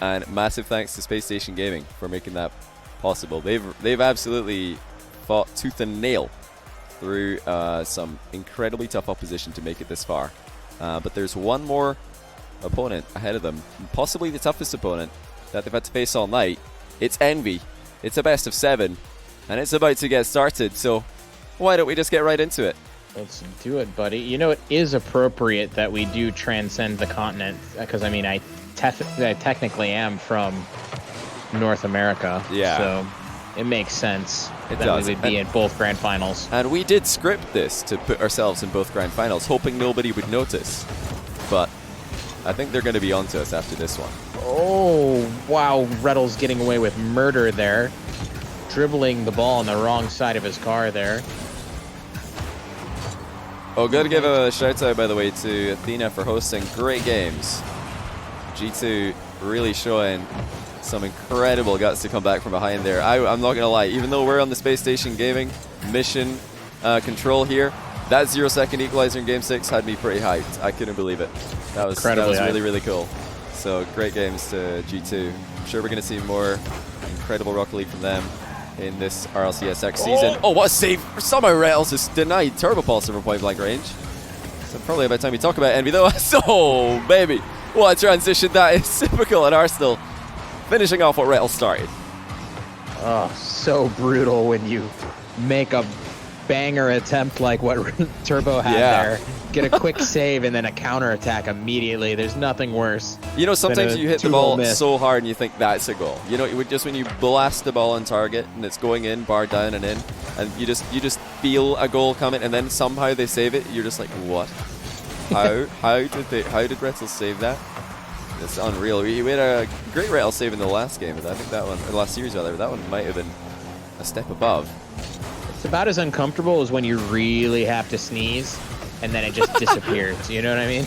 and massive thanks to Space Station Gaming for making that possible. They've absolutely fought tooth and nail through some incredibly tough opposition to make it this far. But there's one more opponent ahead of them, possibly the toughest opponent that they've had to face all night. It's Envy. It's a best of 7, and it's about to get started, so why don't we just get right into it? Let's do it, buddy. You know, it is appropriate that we do transcend the continent, because, I mean, I technically am from North America, so it makes sense that we would be in both grand finals. And we did script this to put ourselves in both grand finals, hoping nobody would notice, but I think they're going to be onto us after this one. Oh, wow. Rettles getting away with murder there. Dribbling the ball on the wrong side of his car there. Oh, got to give a shout out, by the way, to Athena for hosting great games. G2 really showing some incredible guts to come back from behind there. I'm not going to lie, even though we're on the Space Station Gaming Mission Control here, that 0-second equalizer in Game 6 had me pretty hyped. I couldn't believe it. That was really, really cool. So great games to G2. I'm sure we're going to see more incredible Rocket League from them in this RLCSX season. Oh, what a save! Somehow Rails is denied Turbo Pulsar from point blank range. So probably about time we talk about Envy though. So, baby, what a transition that is. Typical at Arsenal. Finishing off what Rails started. Oh, so brutal when you make a banger attempt like what Turbo had there. Get a quick save and then a counter attack immediately. There's nothing worse. You know, sometimes you hit the ball so hard and you think that's a goal. You know, just when you blast the ball on target and it's going in, bar down and in, and you just feel a goal coming, and then somehow they save it. You're just like, what? How did Retzel save that? It's unreal. We had a great Retzel save in the last game, but I think that one, or the last series rather, that one might have been a step above. It's about as uncomfortable as when you really have to sneeze and then it just disappears. You know what I mean?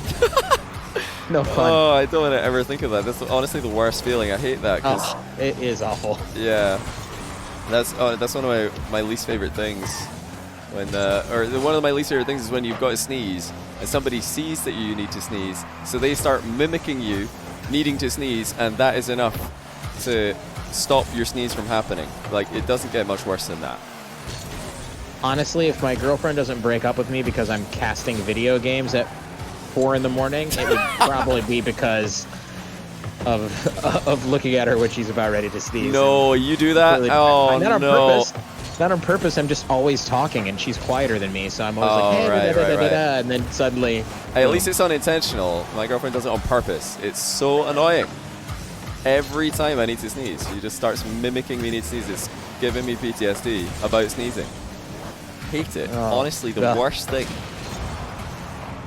No fun. Oh, I don't want to ever think of that. That's honestly the worst feeling. I hate that. It is awful. Yeah, that's one of my least favorite things. When one of my least favorite things is when you've got to sneeze and somebody sees that you need to sneeze, so they start mimicking you needing to sneeze, and that is enough to stop your sneeze from happening. Like, it doesn't get much worse than that. Honestly, if my girlfriend doesn't break up with me because I'm casting video games at 4 in the morning, it would probably be because of looking at her when she's about ready to sneeze. No, you do that? Really, oh, not on no. Purpose. Not on purpose. I'm just always talking, and she's quieter than me, so I'm always like, hey, right. And then suddenly... Hey, at least it's unintentional. My girlfriend does it on purpose. It's so annoying. Every time I need to sneeze, she just starts mimicking me need to sneeze. It's giving me PTSD about sneezing. Hate it. Honestly, the worst thing.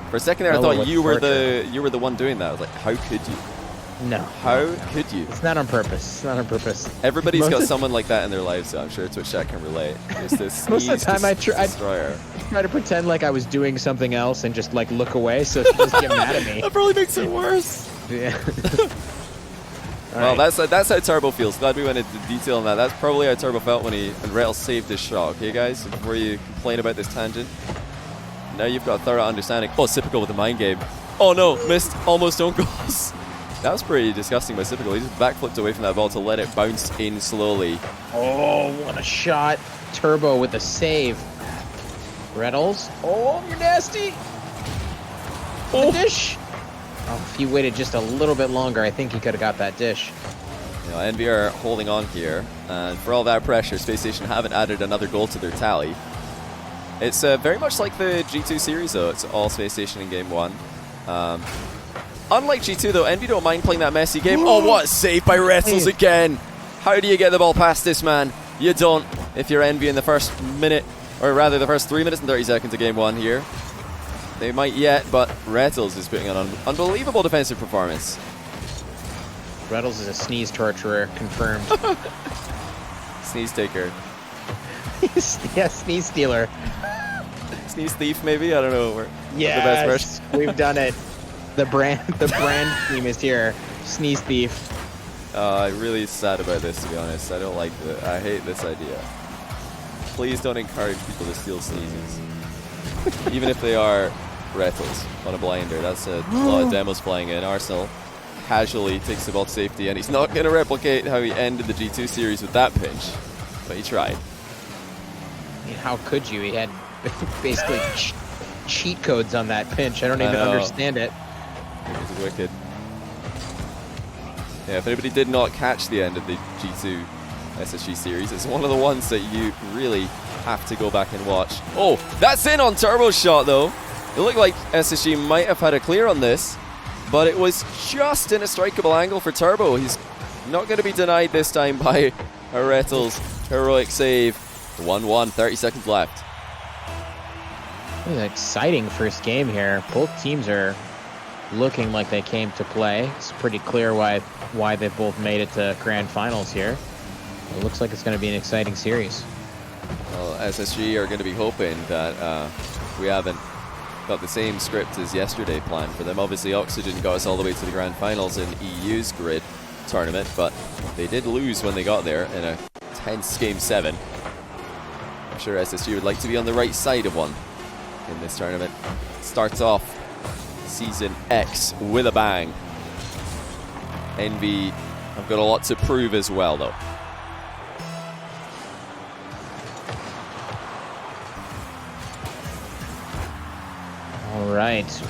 For a second there, I thought you were the one doing that. I was like, how could you? No. How could you? It's not on purpose. It's not on purpose. Everybody's got someone like that in their lives, so I'm sure Twitch chat can relate. Just this most of the time, I try to pretend like I was doing something else and just like look away, so she doesn't get mad at me. That probably makes it worse. Yeah. Well, that's how Turbo feels. Glad we went into detail on that. That's probably how Turbo felt when Rail saved his shot. Okay, guys, before you complain about this tangent, now you've got a thorough understanding. Oh, Sipical with the mind game. Oh no, missed almost own goals. That was pretty disgusting by Sipical. He just backflipped away from that ball to let it bounce in slowly. Oh, what a shot. Turbo with a save. Rettles. Oh, you're nasty. Oh, the dish. Oh, if he waited just a little bit longer, I think he could have got that dish. You know, Envy are holding on here, and for all that pressure, Space Station haven't added another goal to their tally. It's very much like the G2 series, though. It's all Space Station in Game 1. Unlike G2, though, Envy don't mind playing that messy game. Oh, what a save by Retzels again! How do you get the ball past this man? You don't, if you're Envy in the first minute, or rather the first 3 minutes and 30 seconds of Game 1 here. They might yet, but Rettles is putting on an unbelievable defensive performance. Rettles is a sneeze torturer, confirmed. Sneeze taker. Yeah, sneeze stealer. Sneeze thief, maybe? I don't know. Yes, we've done it. The brand theme is here. Sneeze thief. I'm really sad about this, to be honest. I don't like it. I hate this idea. Please don't encourage people to steal sneezes. Even if they are Rettles on a blinder. That's a lot of demos playing in. Arsenal casually takes the ball to safety, and he's not going to replicate how he ended the G2 series with that pinch, but he tried. I mean, how could you? He had basically cheat codes on that pinch. I don't even understand it. It was wicked. Yeah, if anybody did not catch the end of the G2 SSG series, it's one of the ones that you really have to go back and watch. Oh, that's in on Turbo's shot, though. It looked like SSG might have had a clear on this, but it was just in a strikeable angle for Turbo. He's not going to be denied this time by Aretal's heroic save. 1-1, 30 seconds left. It was an exciting first game here. Both teams are looking like they came to play. It's pretty clear why they both made it to grand finals here. It looks like it's going to be an exciting series. Well, SSG are going to be hoping that we haven't got the same script as yesterday planned for them. Obviously, Oxygen got us all the way to the grand finals in EU's grid tournament, but they did lose when they got there in a tense game 7. I'm sure SSG would like to be on the right side of one in this tournament. Starts off Season X with a bang. Envy have got a lot to prove as well, though. All right.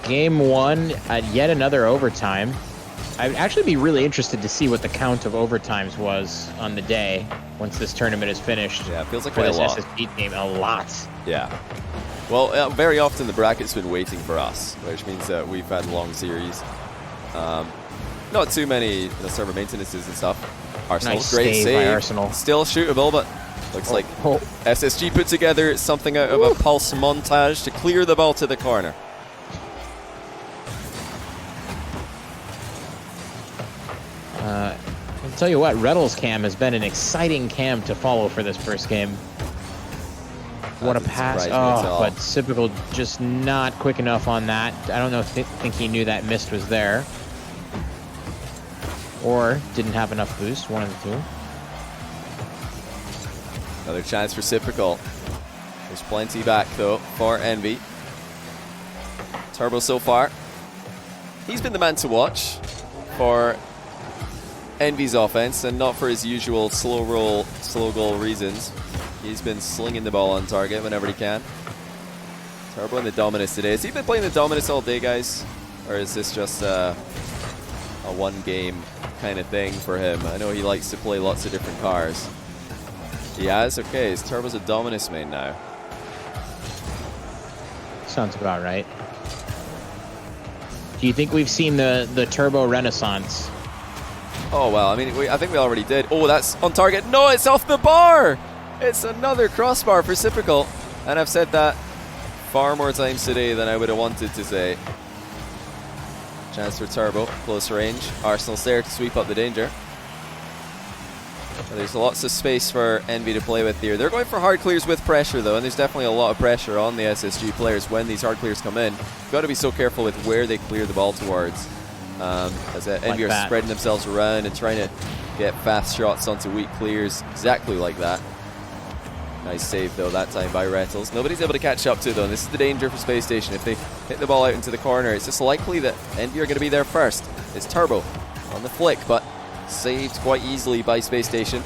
Game 1 at yet another overtime. I'd actually be really interested to see what the count of overtimes was on the day once this tournament is finished. Yeah, it feels like quite a lot. SSG team, a lot. Yeah. Well, very often the bracket's been waiting for us, which means that we've had long series. Not too many server maintenances and stuff. Arsenal, Nice great save save. by Arsenal. Still shootable, but looks like SSG put together something out of a pulse montage to clear the ball to the corner. I'll tell you what, Reddle's cam has been an exciting cam to follow for this first game. What a pass. Oh, but Typical just not quick enough on that. I don't know if think he knew that mist was there. Or didn't have enough boost, one of the two. Another chance for Typical. There's plenty back, though, for Envy. Turbo so far. He's been the man to watch for Envy's offense, and not for his usual slow roll, slow goal reasons. He's been slinging the ball on target whenever he can. Turbo in the Dominus today. Has he been playing the Dominus all day, guys? Or is this just a one-game kind of thing for him? I know he likes to play lots of different cars. He has? Okay, his Turbo's a Dominus main now. Sounds about right. Do you think we've seen the Turbo renaissance? Oh, well, I mean, I think we already did. Oh, that's on target. No, it's off the bar! It's another crossbar for Typical. And I've said that far more times today than I would have wanted to say. Chance for Turbo, close range. Arsenal's there to sweep up the danger. There's lots of space for Envy to play with here. They're going for hard clears with pressure, though, and there's definitely a lot of pressure on the SSG players when these hard clears come in. You've got to be so careful with where they clear the ball towards. As Envy are spreading themselves around and trying to get fast shots onto weak clears, exactly like that. Nice save, though, that time by Retals. Nobody's able to catch up to, though, and this is the danger for Space Station. If they hit the ball out into the corner, it's just likely that Envy are going to be there first. It's Turbo on the flick, but saved quite easily by Space Station.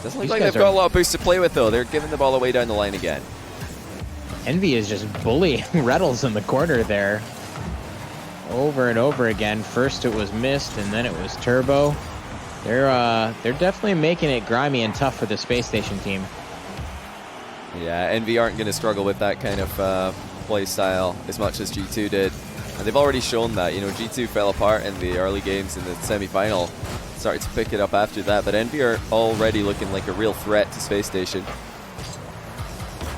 Doesn't look like they've got a lot of boost to play with, though. They're giving the ball away down the line again. Envy is just bullying Reddles in the corner there. Over and over again. First it was Mist, and then it was Turbo. They're definitely making it grimy and tough for the Space Station team. Yeah, Envy aren't going to struggle with that kind of play style as much as G2 did. And they've already shown that. You know, G2 fell apart in the early games in the semi-final. Started to pick it up after that, but Envy are already looking like a real threat to Space Station.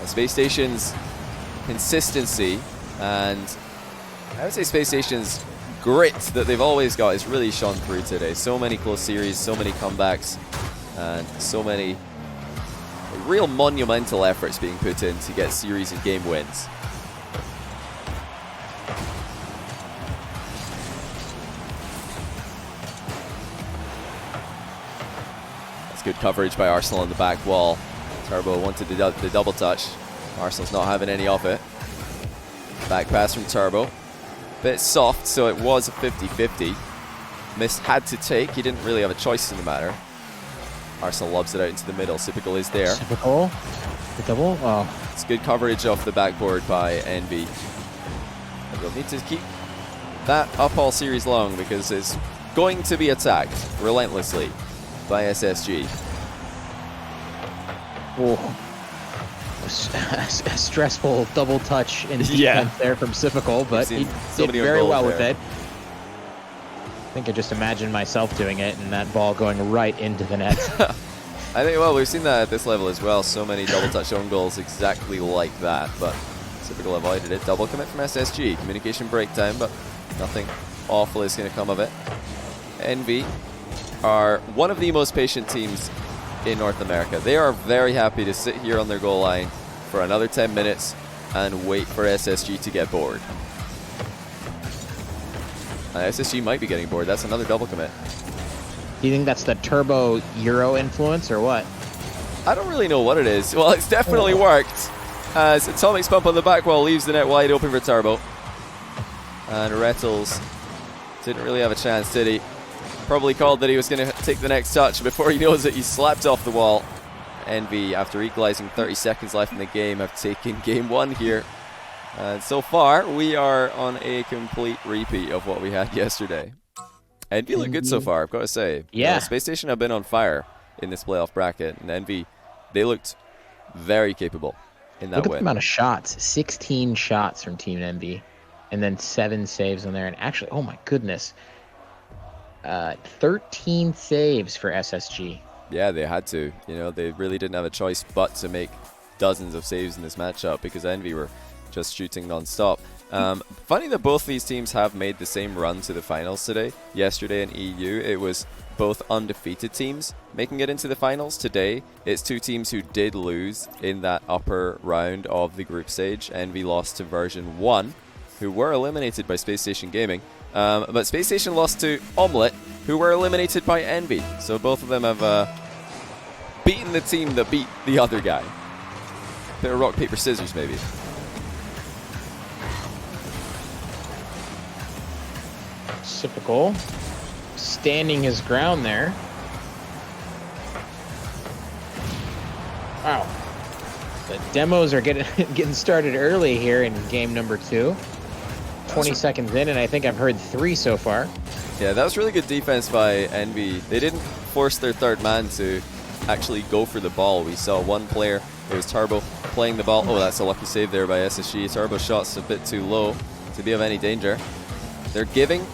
Space Station's consistency and I would say Space Station's grit that they've always got is really shone through today. So many close series, so many comebacks, and so many real monumental efforts being put in to get series and game wins. That's good coverage by Arsenal on the back wall. Turbo wanted the double touch. Arsenal's not having any of it. Back pass from Turbo. bit soft, so it was a 50-50. Mist had to take. He didn't really have a choice in the matter. Arsenal lobs it out into the middle. Sypical is there. Sypical. The double? Oh. It's good coverage off the backboard by Envy. And they'll need to keep that up all series long because it's going to be attacked relentlessly by SSG. Oh. A stressful double touch in defense there from Sypical, but he did very well with it. I think I just imagined myself doing it and that ball going right into the net. I think, well, we've seen that at this level as well. So many double touch own goals exactly like that, but Sypical avoided it. Double commit from SSG. Communication breakdown, but nothing awful is going to come of it. Envy are one of the most patient teams in North America. They are very happy to sit here on their goal line for another 10 minutes and wait for SSG to get bored. SSG might be getting bored. That's another double commit. Do you think that's the Turbo Euro influence or what? I don't really know what it is. Well, it's definitely worked as Atomic's pump on the back wall leaves the net wide open for Turbo. And Rettles didn't really have a chance, did he? Probably called that he was going to take the next touch before he knows it. He slapped off the wall. Envy, after equalizing 30 seconds left in the game, have taken game one here. And so far, we are on a complete repeat of what we had yesterday. Envy look good so far, I've got to say. Yeah. Space Station have been on fire in this playoff bracket, and Envy, they looked very capable in that win. Look at the win. amount of shots. 16 shots from Team Envy, and then 7 saves on there. And actually, oh my goodness, 13 saves for SSG. Yeah, they had to. You know, they really didn't have a choice but to make dozens of saves in this matchup because Envy were just shooting non-stop. Funny that both these teams have made the same run to the finals today. Yesterday in EU, it was both undefeated teams making it into the finals. Today, it's two teams who did lose in that upper round of the group stage. Envy lost to version 1, who were eliminated by Space Station Gaming. But Space Station lost to Omelette, who were eliminated by Envy. So both of them have beaten the team that beat the other guy. Bit of rock, paper, scissors, maybe. Sypical standing his ground there. Wow. The demos are getting started early here in game number 2. 20 seconds in, and I think I've heard 3 so far. Yeah, that was really good defense by Envy. They didn't force their third man to actually go for the ball. We saw one player, it was Turbo, playing the ball. Oh, that's a lucky save there by SSG. Turbo shot's a bit too low to be of any danger. They're giving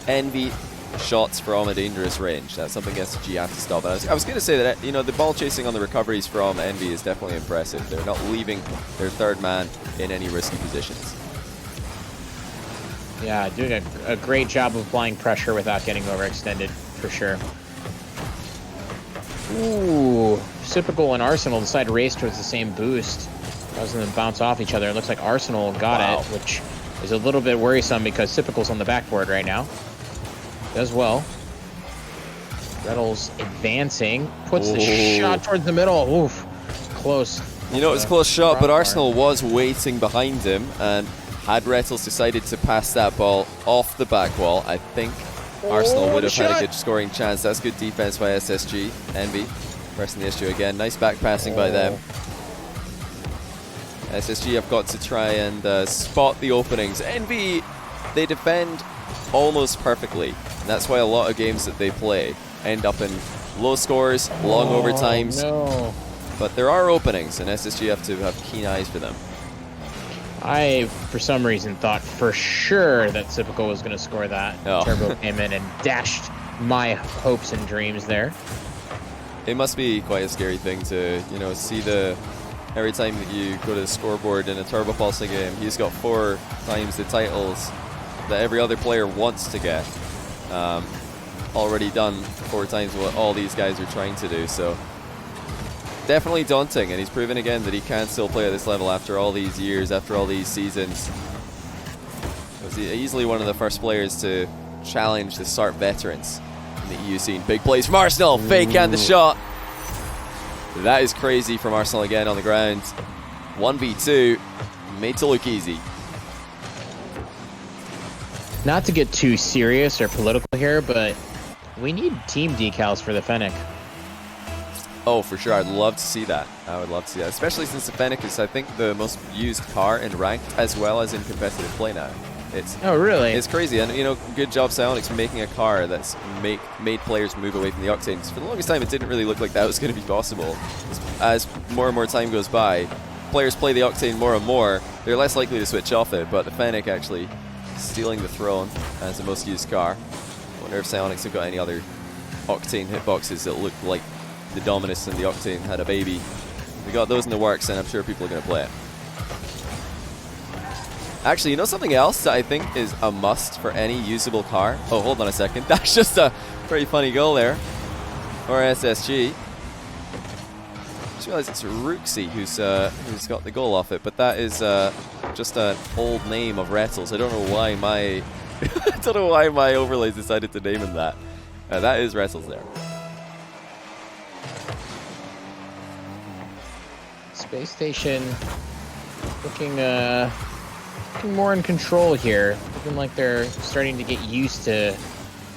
Envy shots from a dangerous range. That's something SSG have to stop. I was going to say that, you know, the ball chasing on the recoveries from Envy is definitely impressive. They're not leaving their third man in any risky positions. Yeah, doing a great job of applying pressure without getting overextended, for sure. Ooh, Sypical and Arsenal decide to race towards the same boost. Rather than bounce off each other. It looks like Arsenal got it, which is a little bit worrisome because Sypical's on the backboard right now. Does well. Rettles advancing, puts the shot towards the middle. Oof, close. You know, it was a close shot, but Arsenal was waiting behind him, and had Rettles decided to pass that ball off the back wall, I think Arsenal would have had a good scoring chance. That's good defense by SSG. Envy pressing the issue again. Nice back passing by them. SSG have got to try and spot the openings. Envy, they defend almost perfectly. And that's why a lot of games that they play end up in low scores, long overtimes. No. But there are openings, and SSG have to have keen eyes for them. I, for some reason, thought for sure that Sypical was going to score that. Oh. Turbo came in and dashed my hopes and dreams there. It must be quite a scary thing to, you know, see every time that you go to the scoreboard in a Turbo Pulsing game, he's got 4 times the titles that every other player wants to get. Already done 4 times what all these guys are trying to do, so definitely daunting, and he's proven again that he can still play at this level after all these years, after all these seasons. He was easily one of the first players to challenge the SART veterans in the EU scene. Big plays from Arsenal, fake and the shot. That is crazy from Arsenal again on the ground. 1v2, made to look easy. Not to get too serious or political here, but we need team decals for the Fennec. Oh, for sure. I'd love to see that. I would love to see that. Especially since the Fennec is, I think, the most used car in ranked as well as in competitive play now. Oh, really? It's crazy. And, you know, good job, Psionics, making a car that's made players move away from the Octane. For the longest time, it didn't really look like that was going to be possible. As more and more time goes by, players play the Octane more and more, they're less likely to switch off it. But the Fennec actually stealing the throne as the most used car. I wonder if Psionics have got any other Octane hitboxes that look like the Dominus and the Octane had a baby. We got those in the works, and I'm sure people are going to play it. Actually, you know something else that I think is a must for any usable car? Oh, hold on a second. That's just a pretty funny goal there for SSG. I just realized it's Rooksy who's got the goal off it, but that is just an old name of Rettles. I don't know why my I don't know why my overlays decided to name him that. That is Rettles there. Space Station looking more in control here. Looking like they're starting to get used to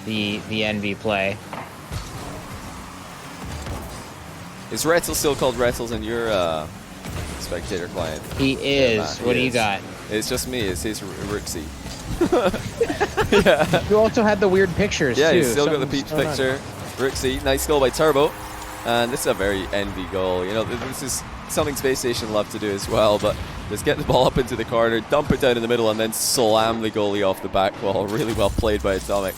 the NV play. Is Rettles still called Rettles in your spectator client? He is. What do you got? It's just me. It's his Rooksy. Yeah. You also had the weird pictures, yeah, too. he's still got the peach picture. Rooksy. Nice goal by Turbo. And this is a very envy goal. You know, this is something Space Station love to do as well, but just get the ball up into the corner, dump it down in the middle, and then slam the goalie off the back wall. Really well played by Atomic.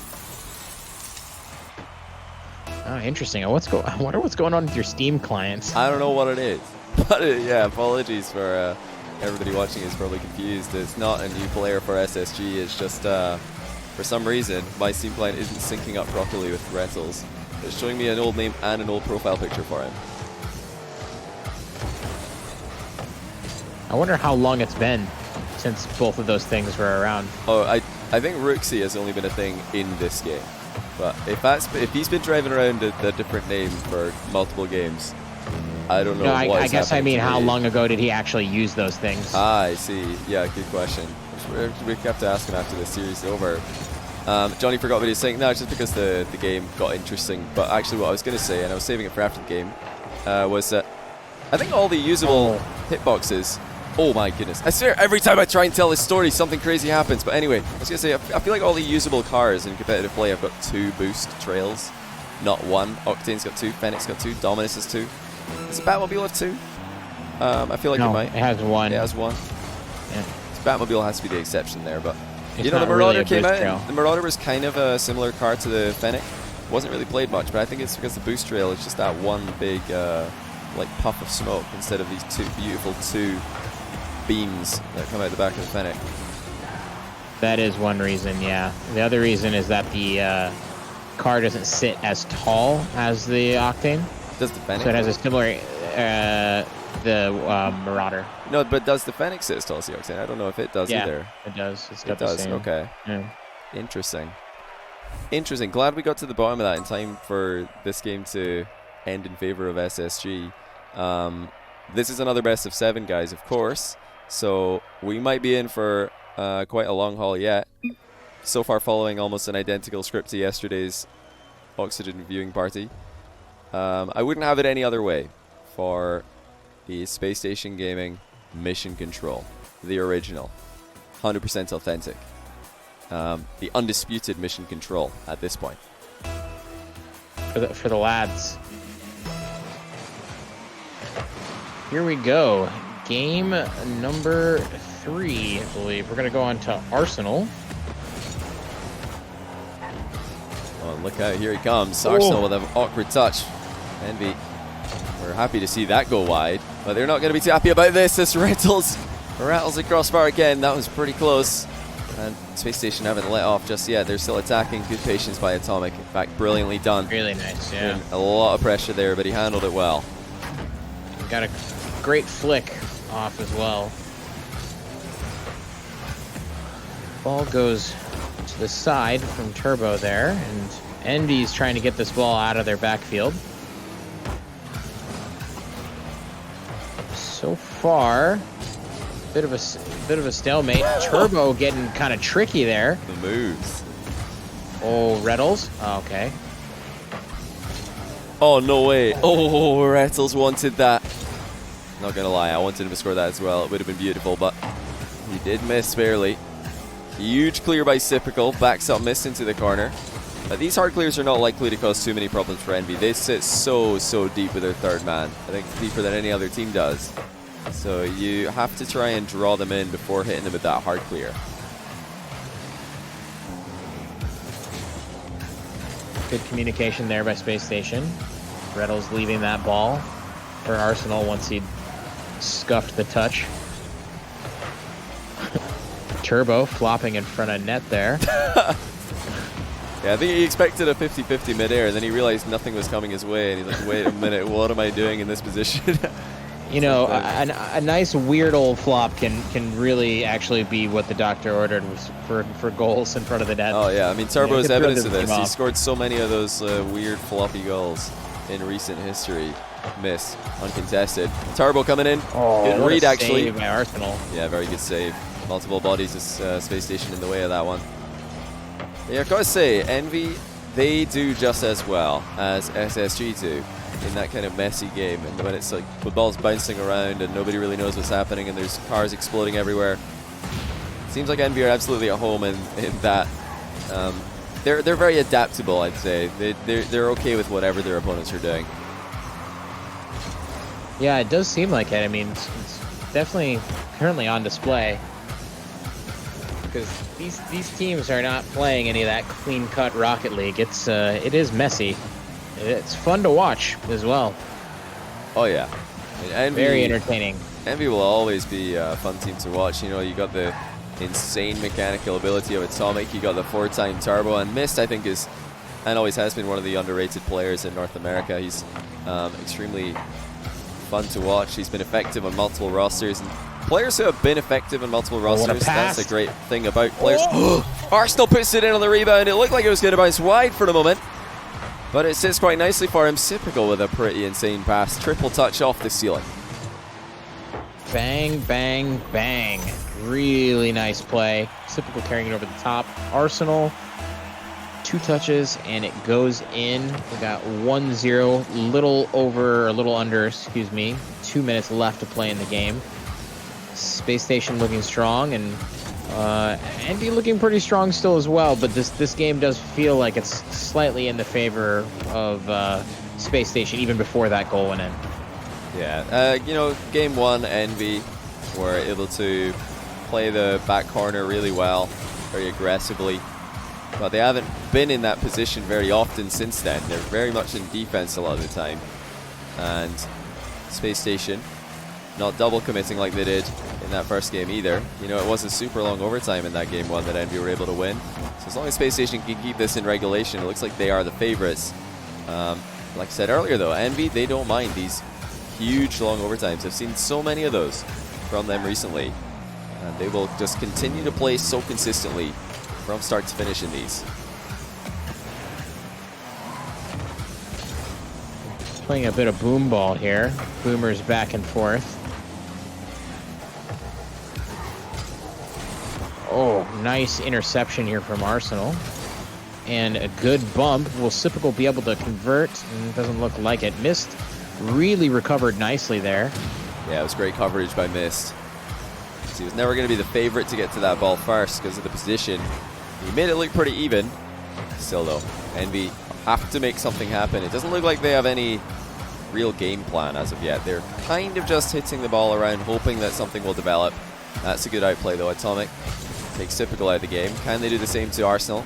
Oh, interesting. I wonder what's going on with your Steam clients. I don't know what it is. But yeah, apologies for everybody watching is probably confused. It's not a new player for SSG. It's just, for some reason, my Steam client isn't syncing up properly with Rettles. It's showing me an old name and an old profile picture for him. I wonder how long it's been since both of those things were around. Oh, I think Rooksy has only been a thing in this game. But if he's been driving around a different name for multiple games, I don't know. No, I guess I mean how long ago did he actually use those things? Ah, I see. Yeah, good question. We have to ask him after the series is over. Johnny forgot what he was saying. No, it's just because the game got interesting. But actually what I was going to say, and I was saving it for after the game, was that I think all the usable hitboxes... Oh my goodness. I swear every time I try and tell this story, something crazy happens. But anyway, I was going to say, I feel like all the usable cars in competitive play have got 2 boost trails, not 1. Octane's got 2, Fennec's got 2, Dominus has 2. Does the Batmobile have 2? I feel like it might. It has 1. It has 1. Yeah. The Batmobile has to be the exception there, but... It's you know, the Marauder really came out. trail. The Marauder was kind of a similar car to the Fennec. Wasn't really played much, but I think it's because the boost trail is just that one big, like, puff of smoke instead of these 2 beautiful 2 beams that come out the back of the Fennec. That is one reason, yeah. The other reason is that the car doesn't sit as tall as the Octane. Does the Fennec? So it has a similar, Marauder. No, but does the Fennec sit as tall as the Octane? I don't know if it does either. It does. It's got it does, the same. okay. Yeah. Interesting. Interesting. Glad we got to the bottom of that in time for this game to end in favor of SSG. This is another best of 7, guys, of course. So we might be in for quite a long haul yet. So far following almost an identical script to yesterday's Oxygen viewing party. I wouldn't have it any other way for the Space Station Gaming Mission Control. The original. 100% authentic. The undisputed Mission Control at this point. For the lads. Here we go. Game number 3, I believe. We're going to go on to Arsenal. Oh, look out. Here he comes. Arsenal with an awkward touch. Envy. We're happy to see that go wide. But they're not going to be too happy about this. This rattles the crossbar again. That was pretty close. And Space Station haven't let off just yet. They're still attacking. Good patience by Atomic. In fact, brilliantly done. Really nice, yeah. And a lot of pressure there, but he handled it well. Got a great flick off as well. Ball goes to the side from Turbo there, and Envy's trying to get this ball out of their backfield. So far, Bit of a stalemate. Turbo getting kind of tricky there. The moves. Oh, Reddles. Oh, okay. Oh, no way. Oh, Rettles wanted that. Not going to lie, I wanted him to score that as well. It would have been beautiful, but he did miss fairly. Huge clear by Sipical. Backs up Mist into the corner. These hard clears are not likely to cause too many problems for Envy. They sit so deep with their third man. I think deeper than any other team does. So you have to try and draw them in before hitting them with that hard clear. Good communication there by Space Station. Reddles leaving that ball for Arsenal once he scuffed the touch. Turbo flopping in front of net there. Yeah, I think he expected a 50-50 midair, and then he realized nothing was coming his way, and he's like, wait a minute, what am I doing in this position? You know, a nice weird old flop can really actually be what the doctor ordered was for goals in front of the net. Oh yeah, I mean Turbo is evidence of this. He scored so many of those weird floppy goals in recent history. Miss, uncontested. Turbo coming in. Oh, good read actually. Save by Arsenal. Yeah, very good save. Multiple bodies of Space Station in the way of that one. Yeah, I've got to say, Envy, they do just as well as SSG do in that kind of messy game, and when it's like the ball's bouncing around and nobody really knows what's happening and there's cars exploding everywhere. Seems like Envy are absolutely at home in that. They're very adaptable, I'd say. They're okay with whatever their opponents are doing. Yeah, it does seem like it. I mean, it's definitely currently on display because these teams are not playing any of that clean-cut Rocket League. It is messy. It's fun to watch as well. Oh yeah, Envy, very entertaining. Envy will always be a fun team to watch. You know, you got the insane mechanical ability of Atomic. You got the 4-time turbo, and Mist I think is and always has been one of the underrated players in North America. He's extremely fun to watch. He's been effective on multiple rosters. And players who have been effective on multiple rosters, that's a great thing about players. Oh! Arsenal puts it in on the rebound. It looked like it was going to bounce wide for the moment, but it sits quite nicely for him. Sipical with a pretty insane pass. Triple touch off the ceiling. Bang, bang, bang. Really nice play. Sipical carrying it over the top. Arsenal, 2 touches, and it goes in. We got 1-0, little under, 2 minutes left to play in the game. Space Station looking strong, and Envy looking pretty strong still as well, but this game does feel like it's slightly in the favor of Space Station even before that goal went in. Yeah, you know, game 1, Envy were able to play the back corner really well, very aggressively, but they haven't been in that position very often since then. They're very much in defense a lot of the time, and Space Station not double committing like they did in that first game either. You know, it was a super long overtime in that game 1 that Envy were able to win. So as long as Space Station can keep this in regulation, it looks like they are the favorites. Like I said earlier though, Envy, they don't mind these huge long overtimes. I've seen so many of those from them recently, and they will just continue to play so consistently from start to finish in these. Playing a bit of boom ball here. Boomers back and forth. Oh, nice interception here from Arsenal. And a good bump. Will Sipical be able to convert? It doesn't look like it. Mist really recovered nicely there. Yeah, it was great coverage by Mist. So he was never going to be the favorite to get to that ball first because of the position. He made it look pretty even. Still though, Envy have to make something happen. It doesn't look like they have any real game plan as of yet. They're kind of just hitting the ball around, hoping that something will develop. That's a good outplay though. Atomic takes Typical out of the game. Can they do the same to Arsenal?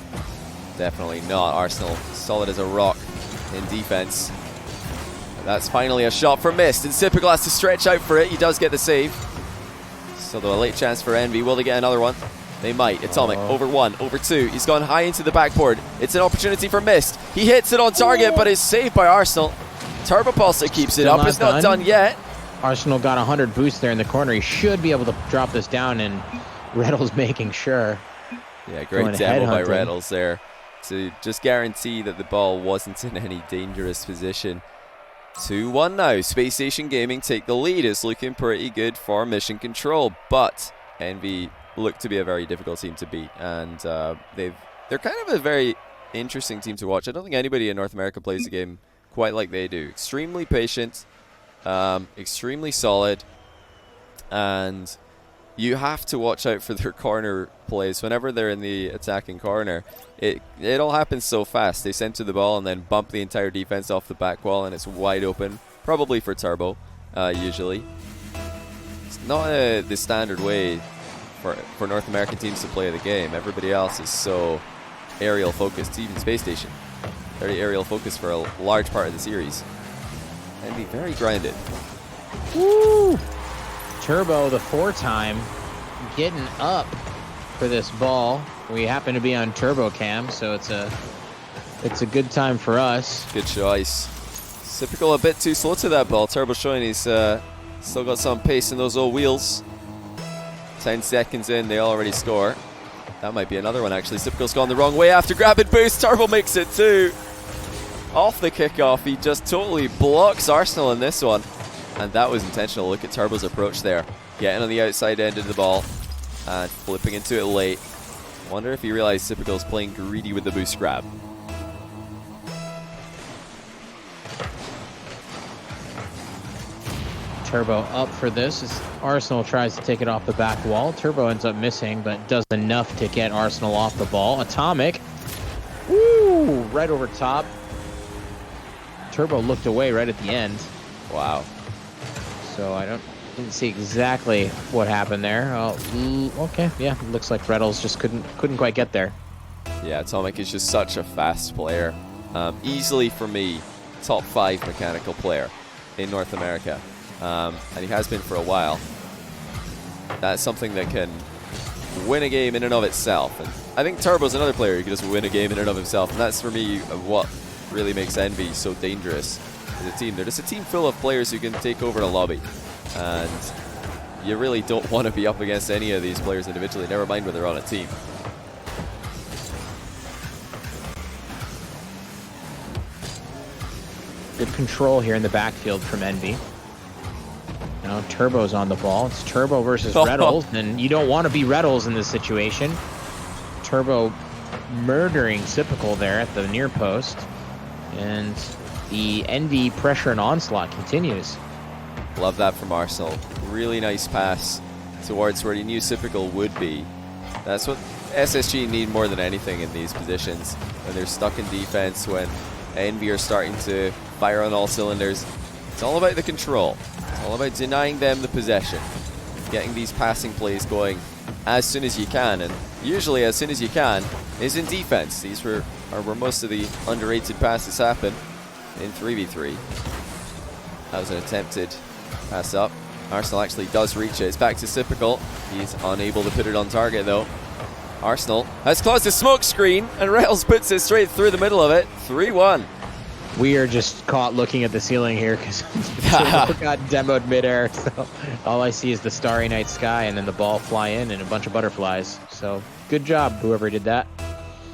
Definitely not. Arsenal solid as a rock in defense. That's finally a shot for Mist, and Typical has to stretch out for it. He does get the save. So though a late chance for Envy. Will they get another one? They might. Atomic over 1, over 2. He's gone high into the backboard. It's an opportunity for Mist. He hits it on target, but it's saved by Arsenal. Turbo Pulse keeps it up. It's not done yet. Arsenal got 100 boosts there in the corner. He should be able to drop this down, and Reddles making sure. Yeah, great demo by Reddles there to just guarantee that the ball wasn't in any dangerous position. 2-1 now. Space Station Gaming take the lead. It's looking pretty good for Mission Control, but Envy look to be a very difficult team to beat, and they're kind of a very interesting team to watch. I don't think anybody in North America plays the game quite like they do. Extremely patient, extremely solid, and you have to watch out for their corner plays. Whenever they're in the attacking corner, it all happens so fast. They center the ball and then bump the entire defense off the back wall, and it's wide open, probably for Turbo, usually. It's not the standard way for North American teams to play the game. Everybody else is so aerial focused, even Space Station. Very aerial focused for a large part of the series. And be very grounded. Woo! Turbo, the 4-time, getting up for this ball. We happen to be on Turbo Cam, so it's a good time for us. Good choice. Typical a bit too slow to that ball. Turbo showing he's still got some pace in those old wheels. 10 seconds in, they already score. That might be another one, actually. Typical's gone the wrong way after grabbing boost. Turbo makes it too. Off the kickoff, he just totally blocks Arsenal in this one. And that was intentional. Look at Turbo's approach there. Getting on the outside end of the ball and flipping into it late. Wonder if he realized Typical's playing greedy with the boost grab. Turbo up for this as Arsenal tries to take it off the back wall. Turbo ends up missing, but does enough to get Arsenal off the ball. Atomic. Woo! Right over top. Turbo looked away right at the end. Wow. So I didn't see exactly what happened there. Okay, yeah, looks like Reynolds just couldn't quite get there. Yeah, Atomic is just such a fast player. Easily, for me, top 5 mechanical player in North America. And he has been for a while. That's something that can win a game in and of itself. And I think Turbo's another player who can just win a game in and of himself. And that's, for me, what really makes Envy so dangerous as a team. They're just a team full of players who can take over a lobby. And you really don't want to be up against any of these players individually, never mind when they're on a team. Good control here in the backfield from Envy. Now Turbo's on the ball. It's Turbo versus Reynolds, and you don't want to be Reynolds in this situation. Turbo murdering Typical there at the near post. And the Envy pressure and onslaught continues. Love that from Arsenal. Really nice pass towards where he knew Typical would be. That's what SSG need more than anything in these positions. When they're stuck in defense, when Envy are starting to fire on all cylinders. It's all about the control. It's all about denying them the possession. Getting these passing plays going as soon as you can. And usually as soon as you can is in defense. These are where most of the underrated passes happen in 3v3. That was an attempted pass up. Arsenal actually does reach it. It's back to Typical. He's unable to put it on target though. Arsenal has closed the smoke screen and Rails puts it straight through the middle of it. 3-1. We are just caught looking at the ceiling here because got demoed midair. So all I see is the starry night sky and then the ball fly in and a bunch of butterflies. So good job, whoever did that.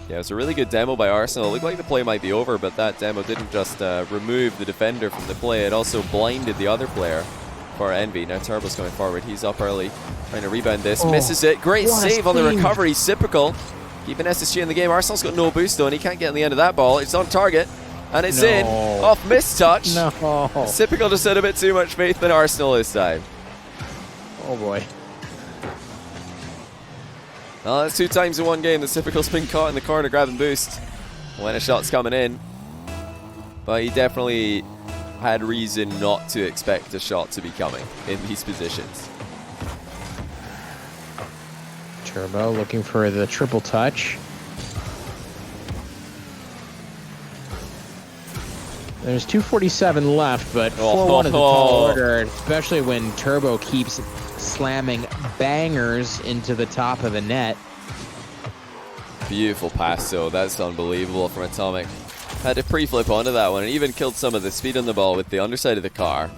Yeah, it was a really good demo by Arsenal. It looked like the play might be over, but that demo didn't just remove the defender from the play. It also blinded the other player for Envy. Now Turbo's going forward. He's up early, trying to rebound this. Misses it. Great save on the recovery. Typical. Keeping SSG in the game. Arsenal's got no boost though, and he can't get on the end of that ball. It's on target. And it's in, off mistouch. No. Typical just had a bit too much faith in Arsenal this time. Oh boy. Well, that's 2 times in one game that Typical's been caught in the corner grabbing boost when a shot's coming in. But he definitely had reason not to expect a shot to be coming in these positions. Turbo looking for the triple touch. There's 2:47 left, but 4-1 is a tall order, especially when Turbo keeps slamming bangers into the top of the net. Beautiful pass, though. That's unbelievable from Atomic. Had to pre-flip onto that one and even killed some of the speed on the ball with the underside of the car.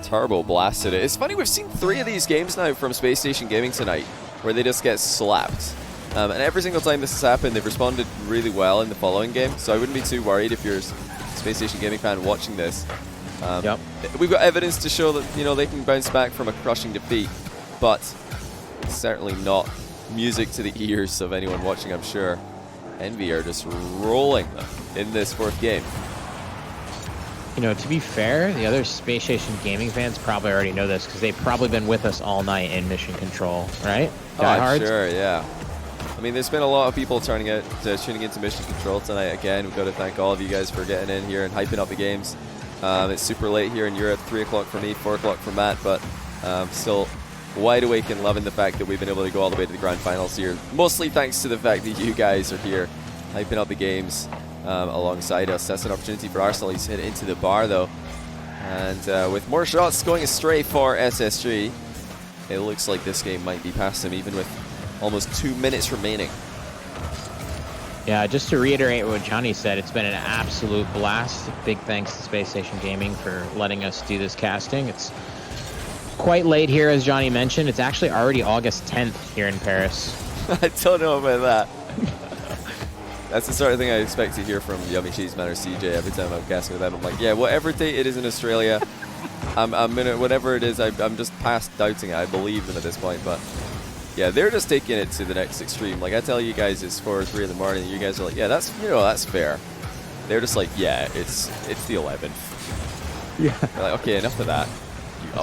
Turbo blasted it. It's funny, we've seen 3 of these games now from Space Station Gaming tonight where they just get slapped. And every single time this has happened, they've responded really well in the following game, so I wouldn't be too worried if you're Space Station Gaming fan watching this. We've got evidence to show that, you know, they can bounce back from a crushing defeat, but certainly not music to the ears of anyone watching, I'm sure. Envy are just rolling them in this fourth game. You know, to be fair, the other Space Station Gaming fans probably already know this because they've probably been with us all night in Mission Control, right? Oh, sure, yeah. I mean, there's been a lot of people tuning into Mission Control tonight. Again, we've got to thank all of you guys for getting in here and hyping up the games. It's super late here in Europe, 3 o'clock for me, 4 o'clock for Matt, but still wide awake and loving the fact that we've been able to go all the way to the grand finals here. Mostly thanks to the fact that you guys are here hyping up the games alongside us. That's an opportunity for Arsenal. He's hit into the bar though. And with more shots going astray for SSG, it looks like this game might be past him even with almost 2 minutes remaining. Yeah, just to reiterate what Johnny said, it's been an absolute blast. Big thanks to Space Station Gaming for letting us do this casting. It's quite late here, as Johnny mentioned. It's actually already August 10th here in Paris. I don't know about that. That's the sort of thing I expect to hear from Yummy Cheese Man or CJ every time I'm casting with them. I'm like, yeah, whatever date it is in Australia, I'm gonna, whatever it is, I'm just past doubting it. I believe them at this point, but yeah, they're just taking it to the next extreme. Like, I tell you guys it's 4 or 3 in the morning, and you guys are like, yeah, that's, you know, that's fair. They're just like, yeah, it's the 11th. Yeah. They're like, okay, enough of that.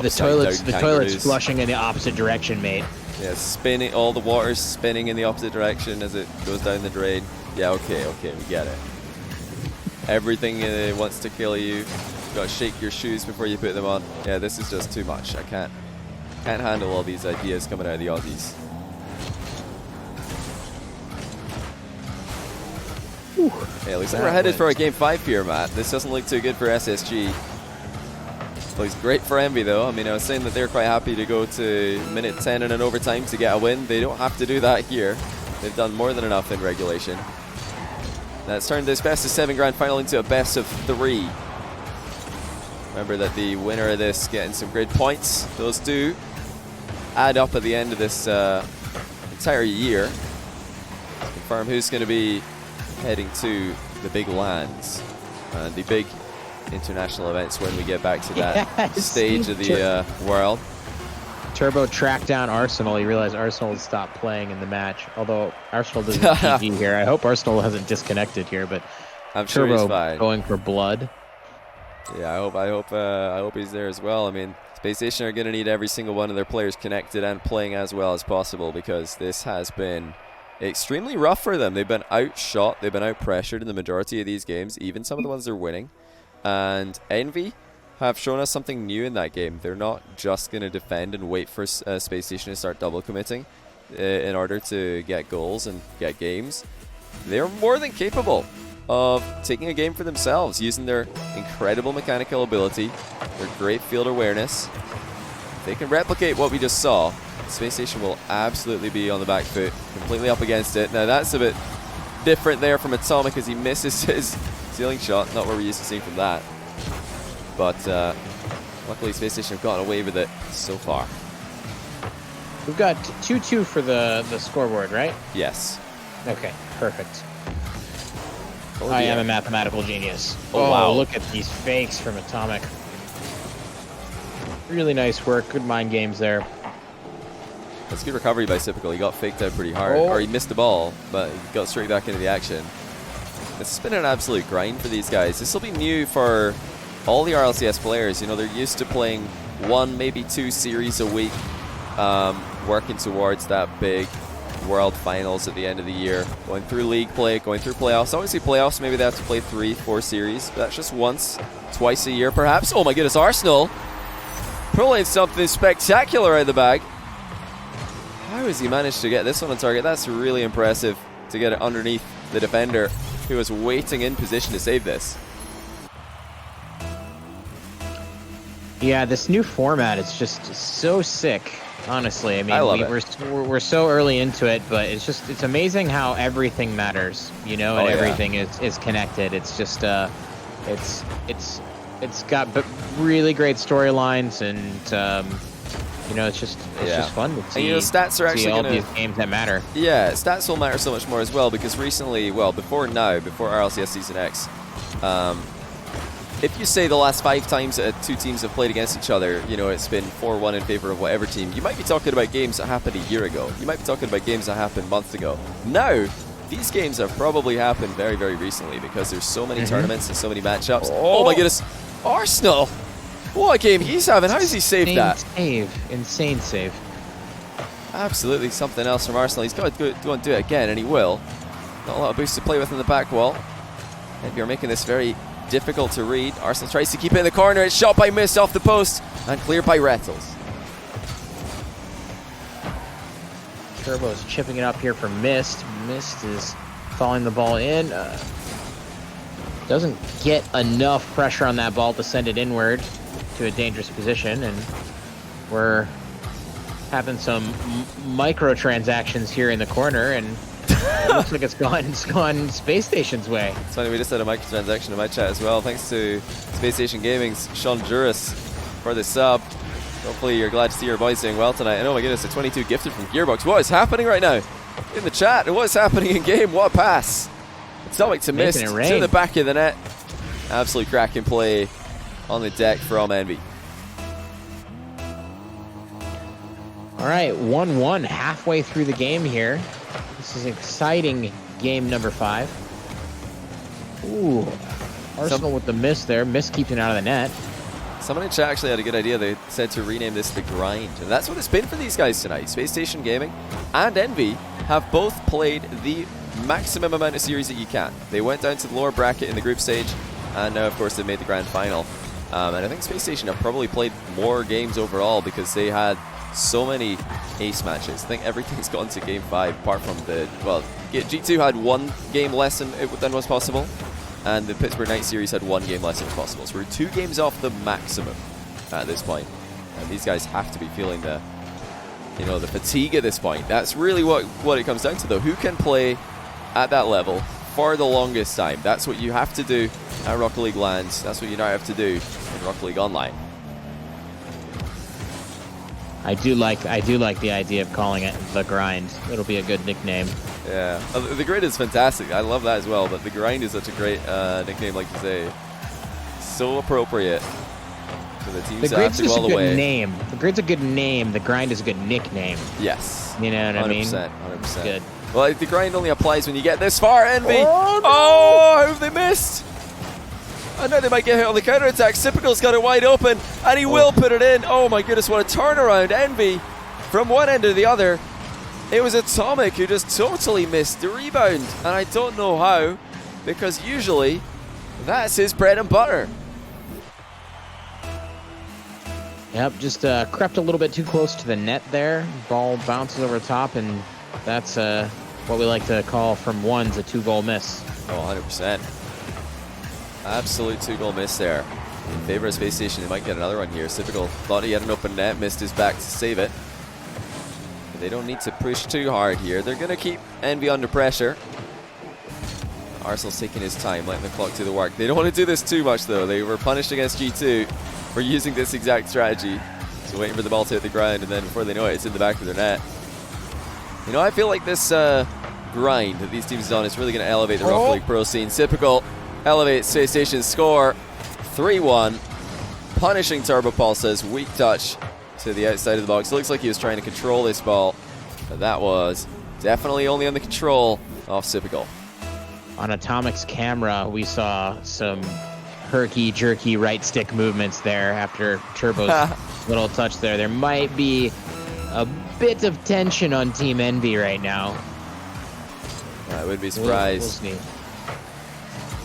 The toilet's flushing in the opposite direction, mate. Yeah, spinning, all the water's spinning in the opposite direction as it goes down the drain. Yeah, okay, we get it. Everything wants to kill you. You've got to shake your shoes before you put them on. Yeah, this is just too much. I can't handle all these ideas coming out of the Aussies. Yeah, looks like we're headed for a game 5 here, Matt. This doesn't look too good for SSG. Looks great for Envy, though. I mean, I was saying that they're quite happy to go to minute 10 in an overtime to get a win. They don't have to do that here. They've done more than enough in regulation. That's turned this best of 7 grand final into a best of 3. Remember that the winner of this getting some grid points. Those do add up at the end of this entire year. Let's confirm who's going to be heading to the big lands and the big international events when we get back to that stage of the world. Turbo tracked down Arsenal. He realized Arsenal had stopped playing in the match. Although Arsenal doesn't GG here. I hope Arsenal hasn't disconnected here, but I'm sure Turbo he's fine. Going for blood. Yeah, I hope he's there as well. I mean, Space Station are going to need every single one of their players connected and playing as well as possible because this has been extremely rough for them. They've been outshot, they've been out-pressured in the majority of these games, even some of the ones they're winning. And Envy have shown us something new in that game. They're not just going to defend and wait for Space Station to start double committing in order to get goals and get games. They're more than capable of taking a game for themselves using their incredible mechanical ability, their great field awareness. If they can replicate what we just saw, Space Station will absolutely be on the back foot, completely up against it. Now that's a bit different there from Atomic as he misses his ceiling shot, not what we're used to seeing from that. But luckily Space Station have gotten away with it so far. We've got 2-2 for the scoreboard, right? Yes. Okay, perfect. Oh, I am a mathematical genius. Oh, wow. Look at these fakes from Atomic. Really nice work. Good mind games there. That's good recovery by Typical. He got faked out pretty hard. Or he missed the ball, but he got straight back into the action. This has been an absolute grind for these guys. This will be new for all the RLCS players. You know, they're used to playing 1, maybe 2 series a week, working towards that big World Finals at the end of the year, going through league play, going through playoffs. Obviously playoffs, maybe they have to play 3, 4 series, but that's just once, twice a year perhaps. Oh my goodness, Arsenal pulling something spectacular out of the bag. How has he managed to get this one on target? That's really impressive to get it underneath the defender who was waiting in position to save this. Yeah, this new format is just so sick. Honestly, I mean, I love we're so early into it, but it's amazing how everything matters, you know, and everything is connected. It's just it's got really great storylines, and you know, it's just fun to see. And, you know, stats are actually all these games that matter. Yeah, stats will matter so much more as well because recently, well, before RLCS Season X, if you say the last 5 times that two teams have played against each other, you know, it's been 4-1 in favor of whatever team, you might be talking about games that happened a year ago. You might be talking about games that happened months ago. Now, these games have probably happened very, very recently because there's so many tournaments and so many matchups. Oh my goodness. Arsenal! What a game he's having. How does he save that? Insane save. Absolutely something else from Arsenal. He's got to go and do it again, and he will. Not a lot of boost to play with in the back wall. And you're making this very difficult to read. Arsenal tries to keep it in the corner. It's shot by Mist off the post and cleared by Rettles. Turbo's chipping it up here for Mist. Mist is following the ball in. Doesn't get enough pressure on that ball to send it inward to a dangerous position, and we're having some microtransactions here in the corner, and it looks like it's gone Space Station's way. It's funny, we just had a microtransaction in my chat as well. Thanks to Space Station Gaming's Sean Juris for the sub. Hopefully you're glad to see your boys doing well tonight. And oh my goodness, a 22 gifted from Gearbox. What is happening right now? In the chat, what is happening in game? What a pass. Stomach to Mist to the back of the net. Absolute cracking play on the deck from Envy. All right, 1-1 halfway through the game here. This is exciting game number 5. Ooh, Arsenal with the miss there. Mist keeping it out of the net. Someone in chat actually had a good idea. They said to rename this The Grind. And that's what it's been for these guys tonight. Space Station Gaming and Envy have both played the maximum amount of series that you can. They went down to the lower bracket in the group stage, and now, of course, they made the grand final. And I think Space Station have probably played more games overall because they had so many ace matches. I think everything's gone to game 5 apart from the, well, G2 had 1 game less than was possible, and the Pittsburgh Night Series had 1 game less than was possible. So we're 2 games off the maximum at this point. And these guys have to be feeling the, you know, the fatigue at this point. That's really what it comes down to, though. Who can play at that level for the longest time? That's what you have to do at Rocket League Lands. That's what you now have to do in Rocket League Online. I do like the idea of calling it The Grind. It'll be a good nickname. Yeah, The Grind is fantastic. I love that as well, but The Grind is such a great nickname, like you say. So appropriate for the teams that have to go all the way. The Grind's a good name. The Grind's a good name. The Grind is a good nickname. Yes. You know what I mean? 100%. Good. Well, The Grind only applies when you get this far, Envy. Oh, how have they missed? I know they might get hit on the counter-attack. Sipical's got it wide open, and he will put it in. Oh my goodness, what a turnaround. Envy from one end to the other. It was Atomic who just totally missed the rebound, and I don't know how, because usually that's his bread and butter. Yep, just crept a little bit too close to the net there. Ball bounces over top, and that's what we like to call from ones a 2-goal miss. Oh, 100%. Absolute 2-goal miss there. In favor of Space Station, they might get another one here. Sipical thought he had an open net, missed his back to save it. But they don't need to push too hard here. They're going to keep Envy under pressure. Arsenal's taking his time, letting the clock do the work. They don't want to do this too much, though. They were punished against G2 for using this exact strategy. So waiting for the ball to hit the ground, and then before they know it, it's in the back of their net. You know, I feel like this grind that these teams are on is really going to elevate the Rocket League Pro scene. Sipical elevates Space Station's score 3-1. Punishing Turbo Pulse's weak touch to the outside of the box. It looks like he was trying to control this ball, but that was definitely only on the control of Sipical. On Atomic's camera, we saw some herky-jerky right stick movements there after Turbo's little touch there. There might be a bit of tension on Team Envy right now. I wouldn't be surprised. We'll see.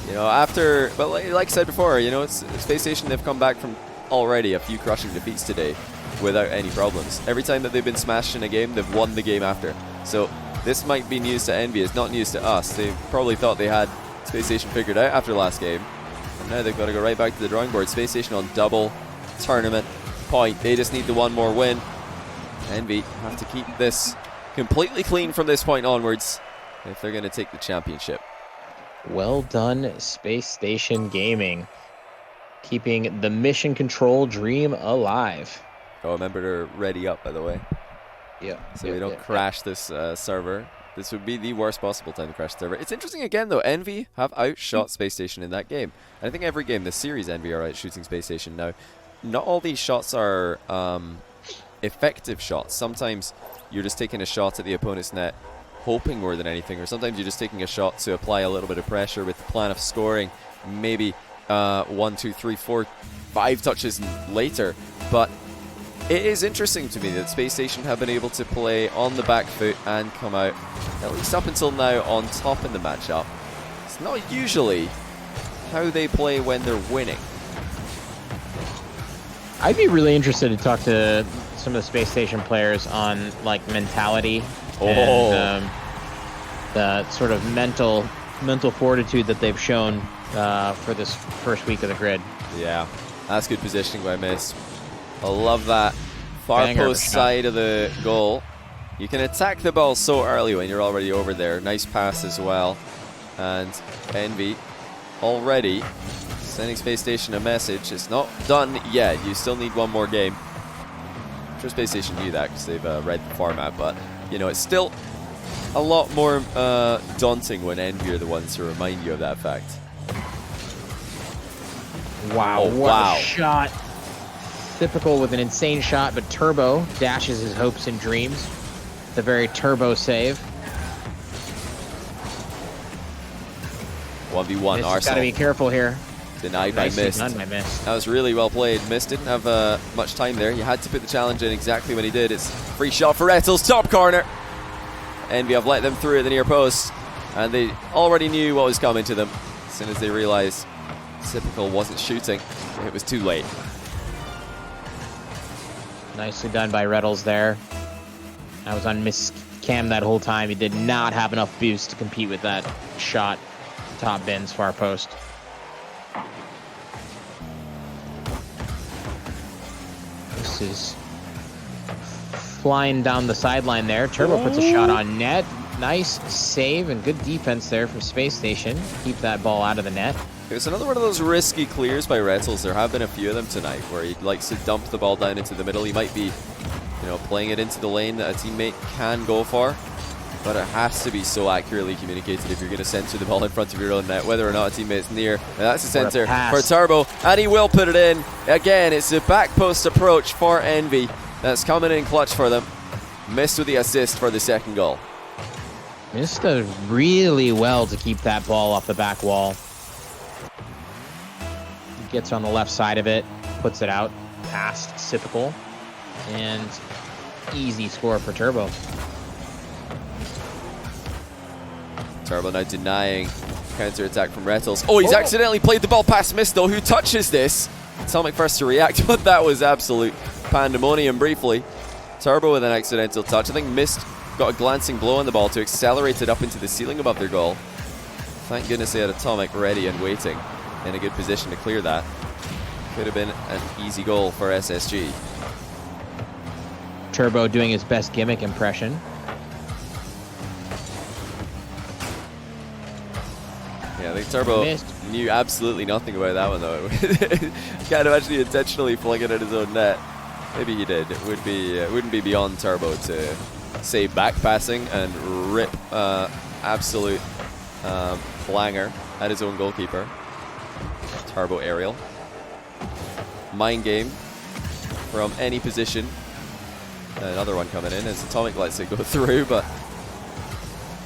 You know, after, but like I said before, you know, it's Space Station, they've come back from already a few crushing defeats today without any problems. Every time that they've been smashed in a game, they've won the game after. So this might be news to Envy. It's not news to us. They probably thought they had Space Station figured out after last game. And now they've got to go right back to the drawing board. Space Station on double tournament point. They just need the one more win. Envy have to keep this completely clean from this point onwards if they're going to take the championship. Well done, Space Station Gaming. Keeping the mission control dream alive. Oh, remember to ready up, by the way. Yeah. So we don't crash this server This would be the worst possible time to crash the server. It's interesting again, though. Envy have outshot Space Station in that game. And I think every game this series, Envy are outshooting Space Station. Now, not all these shots are effective shots. Sometimes you're just taking a shot at the opponent's net, hoping more than anything, or sometimes you're just taking a shot to apply a little bit of pressure with the plan of scoring maybe 1, 2, 3, 4, 5 touches later. But it is interesting to me that Space Station have been able to play on the back foot and come out, at least up until now, on top in the matchup. It's not usually how they play when they're winning. I'd be really interested to talk to some of the Space Station players on like mentality and the sort of mental fortitude that they've shown for this first week of the grid. Yeah, that's good positioning by Mist. I love that far post side of the goal. You can attack the ball so early when you're already over there. Nice pass as well. And Envy already sending Space Station a message. It's not done yet. You still need one more game. I'm sure Space Station knew that because they've read the format, but you know, it's still a lot more daunting when Envy are the ones to remind you of that fact. Wow, what a shot. Typical with an insane shot, but Turbo dashes his hopes and dreams. The very Turbo save. 1v1 Arsenal. Gotta be careful here. Denied by Mist. Done by Mist. That was really well played. Mist didn't have much time there. You had to put the challenge in exactly when he did. It's free shot for Rettles, top corner. Envy have let them through at the near post, and they already knew what was coming to them. As soon as they realized Typical wasn't shooting, it was too late. Nicely done by Rettles there. I was on Miss Cam that whole time. He did not have enough boost to compete with that shot. Top bins, far post. This is flying down the sideline there. Turbo puts a shot on net. Nice save and good defense there from Space Station. Keep that ball out of the net. It's another one of those risky clears by Rettles. There have been a few of them tonight where he likes to dump the ball down into the middle. He might be, you know, playing it into the lane that a teammate can go for, but it has to be so accurately communicated if you're going to center the ball in front of your own net, whether or not a teammate's near. And that's a center for Turbo, and he will put it in. Again, it's a back post approach for Envy that's coming in clutch for them. Missed with the assist for the second goal. Missed really well to keep that ball off the back wall. Gets on the left side of it, puts it out, past Sipical, and easy score for Turbo. Turbo now denying counter-attack from Rettles. Oh, he's accidentally played the ball past Mist, though, who touches this. Atomic first to react, but that was absolute pandemonium briefly. Turbo with an accidental touch. I think Mist got a glancing blow on the ball to accelerate it up into the ceiling above their goal. Thank goodness they had Atomic ready and waiting in a good position to clear that. Could have been an easy goal for SSG. Turbo doing his best gimmick impression. Yeah, I think Turbo knew absolutely nothing about that one, though. Can't imagine he intentionally flung it at his own net. Maybe he did. It would be wouldn't be beyond Turbo to save back passing and rip absolute flanger at his own goalkeeper. Turbo aerial. Mind game from any position. Another one coming in as Atomic lets it go through, but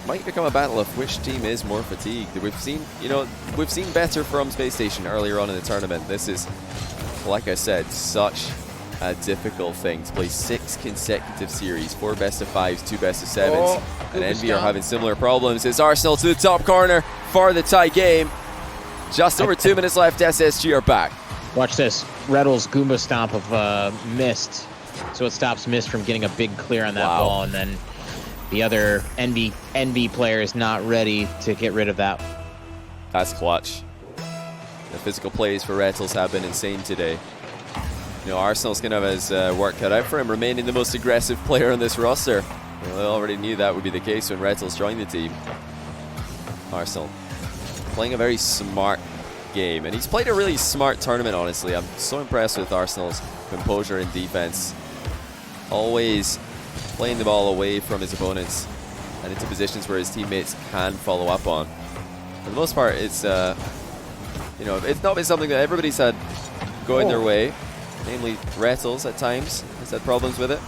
might become a battle of which team is more fatigued. We've seen better from Space Station earlier on in the tournament. This is, like I said, such a difficult thing to play 6 consecutive series, 4 best-of-5s, 2 best-of-7s, and Envy are having similar problems. It's Arsenal to the top corner for the tie game. Just over 2 minutes left. SSG are back. Watch this. Rettles Goomba stomp of Mist. So it stops Mist from getting a big clear on that ball, and then the other Envy player is not ready to get rid of that. That's clutch. The physical plays for Rettles have been insane today. You know, Arsenal's going to have his work cut out for him, remaining the most aggressive player on this roster. Well, they already knew that would be the case when Rettles joined the team. Arsenal playing a very smart game, and he's played a really smart tournament, honestly. I'm so impressed with Arsenal's composure and defense. Always playing the ball away from his opponents and into positions where his teammates can follow up on. For the most part, it's you know, it's not been something that everybody's had going their way. Namely, Rettles at times has had problems with it.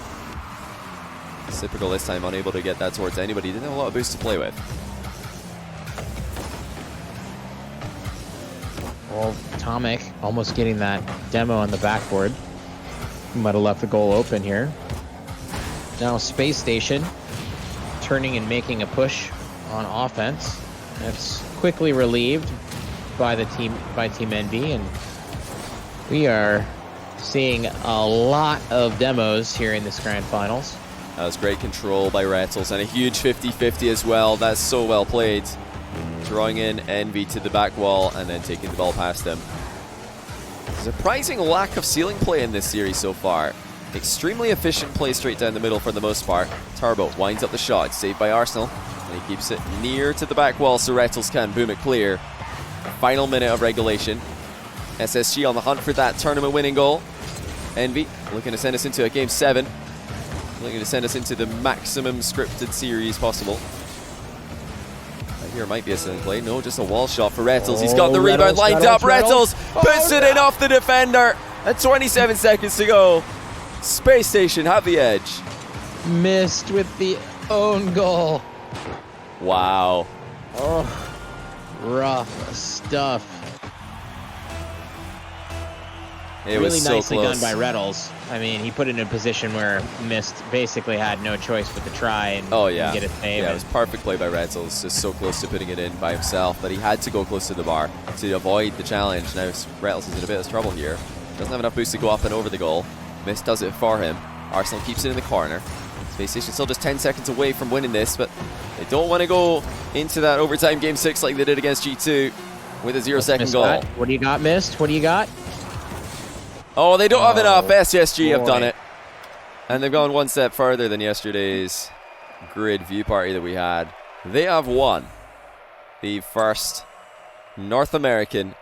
Typical this time, unable to get that towards anybody. Didn't have a lot of boost to play with. Well, Tomic almost getting that demo on the backboard. Might have left the goal open here. Now Space Station turning and making a push on offense. That's quickly relieved by Team Envy, and we are seeing a lot of demos here in this grand finals. That was great control by Rettles, and a huge 50-50 as well. That's so well played. Drawing in Envy to the back wall and then taking the ball past him. Surprising lack of ceiling play in this series so far. Extremely efficient play straight down the middle for the most part. Turbo winds up the shot, saved by Arsenal, and he keeps it near to the back wall so Rettles can boom it clear. Final minute of regulation. SSG on the hunt for that tournament winning goal. Envy looking to send us into a game 7. Looking to send us into the maximum scripted series possible. Here might be a ceiling play. No, just a wall shot for Rettles. He's got the rebound lined up. Rettles puts it in off the defender. And 27 seconds to go. Space Station have the edge. Missed with the own goal. Wow. Oh, rough stuff. It really was so nicely close. done by Rettles. I mean, he put it in a position where Mist basically had no choice but to try and, and get a save. Yeah, it was perfect play by Rettles. Just so close to putting it in by himself, but he had to go close to the bar to avoid the challenge. Now Rettles is in a bit of trouble here. Doesn't have enough boost to go up and over the goal. Mist does it for him. Arsenal keeps it in the corner. Space Station still just 10 seconds away from winning this, but they don't want to go into that overtime game 6 like they did against G2 with a 0-second goal. What do you got, Mist? What do you got? Oh, they don't have enough. SSG have done it. And they've gone one step further than yesterday's grid view party that we had. They have won the first North American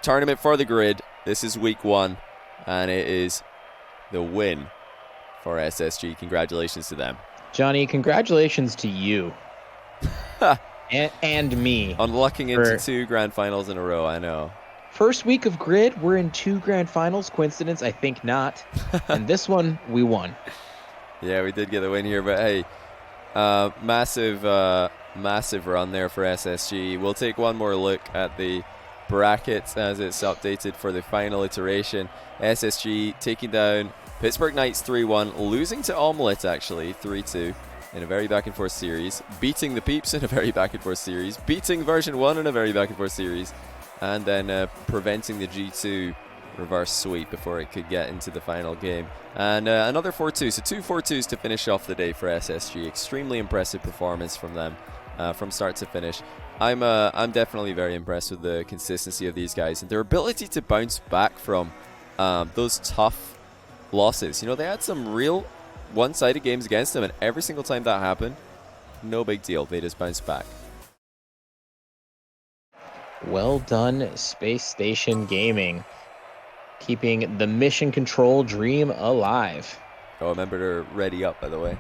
tournament for the grid. This is week 1, and it is the win for SSG. Congratulations to them. Johnny, congratulations to you. and me. Unlocking into 2 grand finals in a row, I know. First week of grid, we're in 2 grand finals. Coincidence? I think not. And this one, we won. Yeah, we did get the win here, but hey, massive run there for SSG. We'll take one more look at the brackets as it's updated for the final iteration. SSG taking down Pittsburgh Knights 3-1, losing to Omelette actually 3-2 in a very back and forth series, beating the Peeps in a very back and forth series, beating version 1 in a very back and forth series, and then preventing the G2 reverse sweep before it could get into the final game. And another 4-2, so 2 4-2s to finish off the day for SSG. Extremely impressive performance from them from start to finish. I'm definitely very impressed with the consistency of these guys and their ability to bounce back from those tough losses. You know, they had some real one-sided games against them, and every single time that happened, no big deal. They just bounced back. Well done, Space Station Gaming. Keeping the mission control dream alive. Oh, remember to ready up, by the way.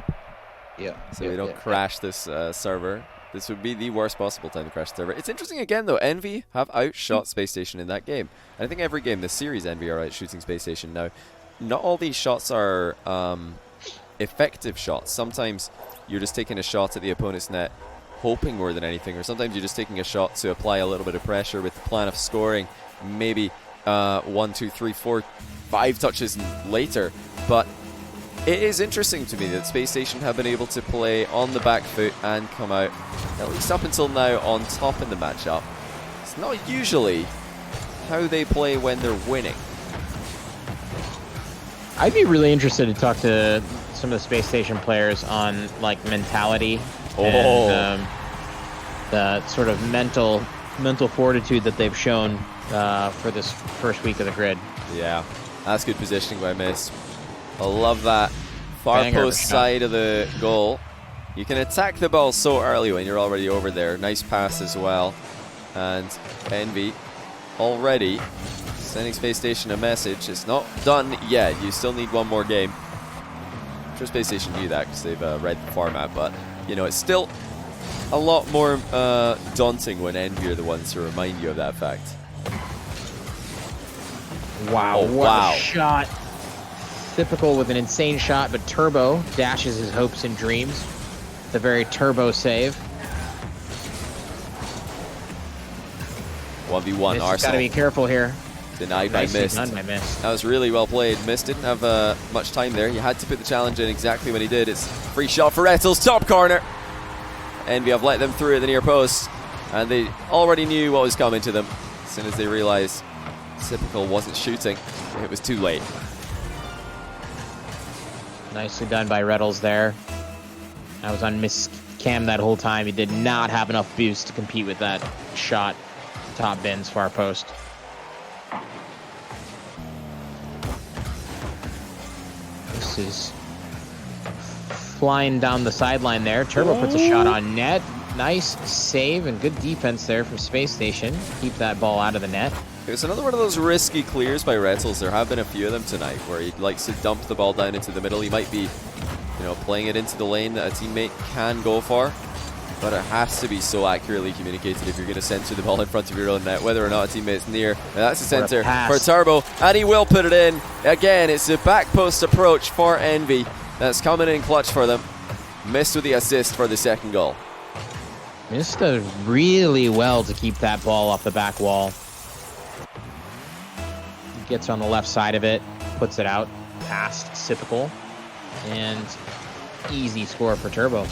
Yeah. So we don't crash this server. This would be the worst possible time to crash the server. It's interesting again, though. Envy have outshot Space Station in that game. And I think every game this series, Envy are outshooting Space Station. Now, not all these shots are effective shots. Sometimes you're just taking a shot at the opponent's net, hoping more than anything, or sometimes you're just taking a shot to apply a little bit of pressure with the plan of scoring maybe 1, 2, 3, 4, 5 touches later. But it is interesting to me that Space Station have been able to play on the back foot and come out, at least up until now, on top in the matchup. It's not usually how they play when they're winning. I'd be really interested to talk to some of the Space Station players on like mentality and the sort of mental fortitude that they've shown for this first week of the grid. Yeah, that's good positioning by Miss. I love that far post side of the goal. You can attack the ball so early when you're already over there. Nice pass as well. And Envy already sending Space Station a message. It's not done yet. You still need one more game. I'm sure Space Station knew that because they've read the format, but you know, it's still a lot more daunting when Envy are the ones to remind you of that fact. Wow, oh, what wow. a shot. Typical with an insane shot, but Turbo dashes his hopes and dreams. The very Turbo save. 1v1 Arsenal. Got to be careful here. Denied by Mist. Done by Mist. That was really well played. Mist didn't have much time there. You had to put the challenge in exactly when he did. It's free shot for Rettles, top corner. Envy have let them through at the near post, and they already knew what was coming to them. As soon as they realized Typical wasn't shooting, it was too late. Nicely done by Rettles there. I was on Miss Cam that whole time. He did not have enough boost to compete with that shot. Top bins, far post. This is flying down the sideline there. Turbo puts a shot on net. Nice save and good defense there from Space Station. Keep that ball out of the net. It's another one of those risky clears by Rettles. There have been a few of them tonight where he likes to dump the ball down into the middle. He might be, you know, playing it into the lane that a teammate can go for, but it has to be so accurately communicated if you're going to center the ball in front of your own net, whether or not a teammate's near. And that's the center for Turbo, and he will put it in. Again, it's a back post approach for Envy that's coming in clutch for them. Missed with the assist for the second goal. Missed really well to keep that ball off the back wall. Gets on the left side of it, puts it out, past Sipical, and easy score for Turbo.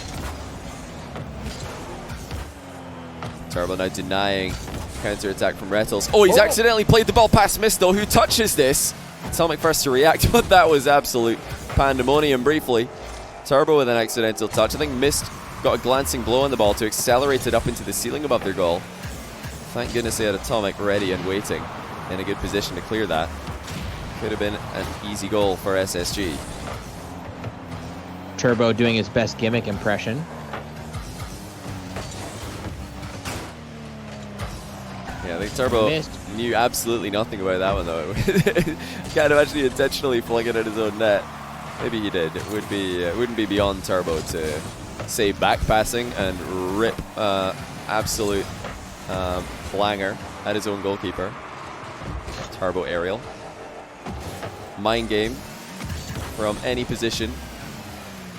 Turbo now denying counter-attack from Rettles. Oh, he's accidentally played the ball past Mist, though, who touches this. Atomic first to react, but that was absolute pandemonium briefly. Turbo with an accidental touch. I think Mist got a glancing blow on the ball to accelerate it up into the ceiling above their goal. Thank goodness they had Atomic ready and waiting in a good position to clear that. Could have been an easy goal for SSG. Turbo doing his best gimmick impression. Yeah, I think Turbo knew absolutely nothing about that one, though. Can't imagine he intentionally flung it at his own net. Maybe he did. It would be wouldn't be beyond Turbo to save back passing and rip absolute flanger at his own goalkeeper. Turbo aerial. Mind game from any position.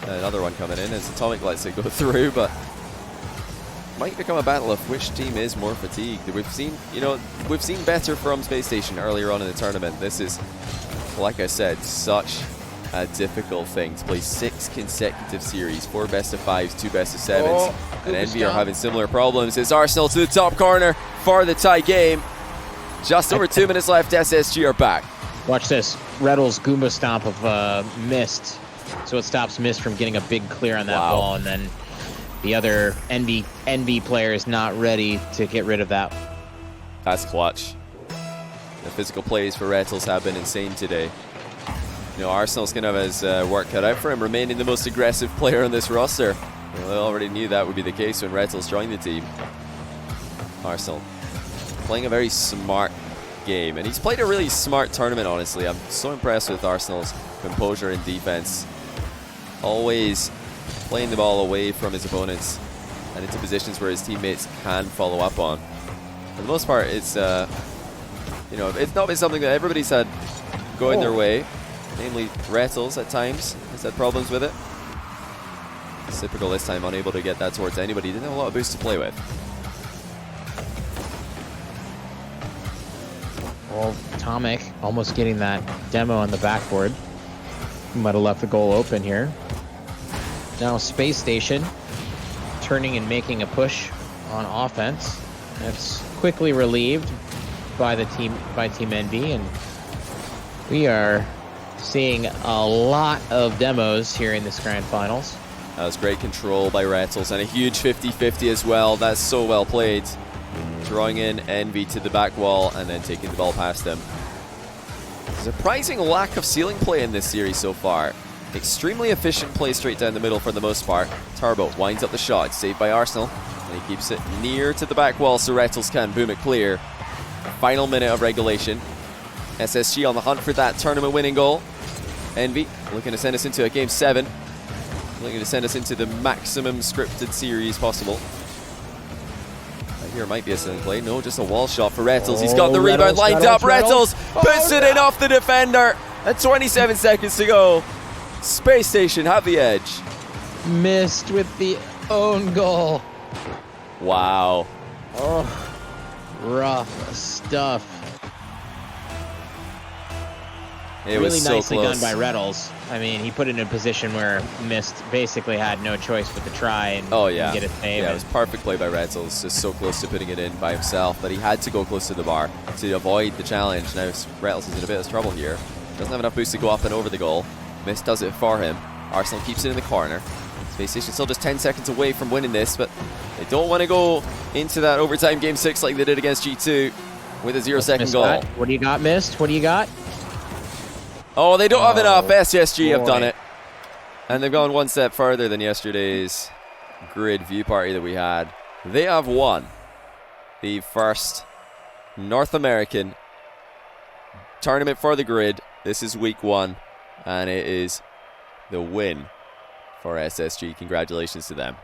Another one coming in as Atomic lets it go through, but might become a battle of which team is more fatigued. We've seen better from Space Station earlier on in the tournament. This is, like I said, such a difficult thing to play 6 consecutive series, 4 best-of-5s, 2 best-of-7s, and Envy are having similar problems. It's Arsenal to the top corner for the tie game. Just over 2 minutes left. SSG are back. Watch this. Rettles Goomba stomp of Mist. So it stops Mist from getting a big clear on that ball, and then the other Envy player is not ready to get rid of that. That's clutch. The physical plays for Rettles have been insane today. You know, Arsenal's going to have his work cut out for him, remaining the most aggressive player on this roster. Well, they already knew that would be the case when Rettles joined the team. Arsenal playing a very smart game, and he's played a really smart tournament, honestly. I'm so impressed with Arsenal's composure and defense. Always playing the ball away from his opponents and into positions where his teammates can follow up on. For the most part, it's you know, it's not been something that everybody's had going their way. Namely, Rettles at times has had problems with it. Typical this time, unable to get that towards anybody. Didn't have a lot of boost to play with. Well, Atomic almost getting that demo on the backboard. Might have left the goal open here. Now Space Station turning and making a push on offense. That's quickly relieved by Team Envy, and we are seeing a lot of demos here in this grand finals. That was great control by Rettles and a huge 50-50 as well. That's so well played. Drawing in Envy to the back wall and then taking the ball past them. Surprising lack of ceiling play in this series so far. Extremely efficient play straight down the middle for the most part. Turbo winds up the shot, saved by Arsenal, and he keeps it near to the back wall so Rettles can boom it clear. Final minute of regulation. SSG on the hunt for that tournament winning goal. Envy looking to send us into a game 7. Looking to send us into the maximum scripted series possible. Here might be a silly play. No, just a wall shot for Rettles. He's got the rebound lined up. Rettles puts it in off the defender. And 27 seconds to go. Space Station have the edge. Missed with the own goal. Wow. Oh, rough stuff. It really was so nicely close. done by Rettles. I mean, he put it in a position where Mist basically had no choice but to try and, and get a save. Yeah, it was perfect play by Rettles. Just so close to putting it in by himself, but he had to go close to the bar to avoid the challenge. Now Rettles is in a bit of trouble here. Doesn't have enough boost to go up and over the goal. Mist does it for him. Arsenal keeps it in the corner. Space Station still just 10 seconds away from winning this, but they don't want to go into that overtime game 6 like they did against G2 with a 0-second goal. What do you got, Mist? What do you got? Oh, they don't have enough. SSG have done it. And they've gone one step further than yesterday's grid view party that we had. They have won the first North American tournament for the grid. This is week 1, and it is the win for SSG. Congratulations to them.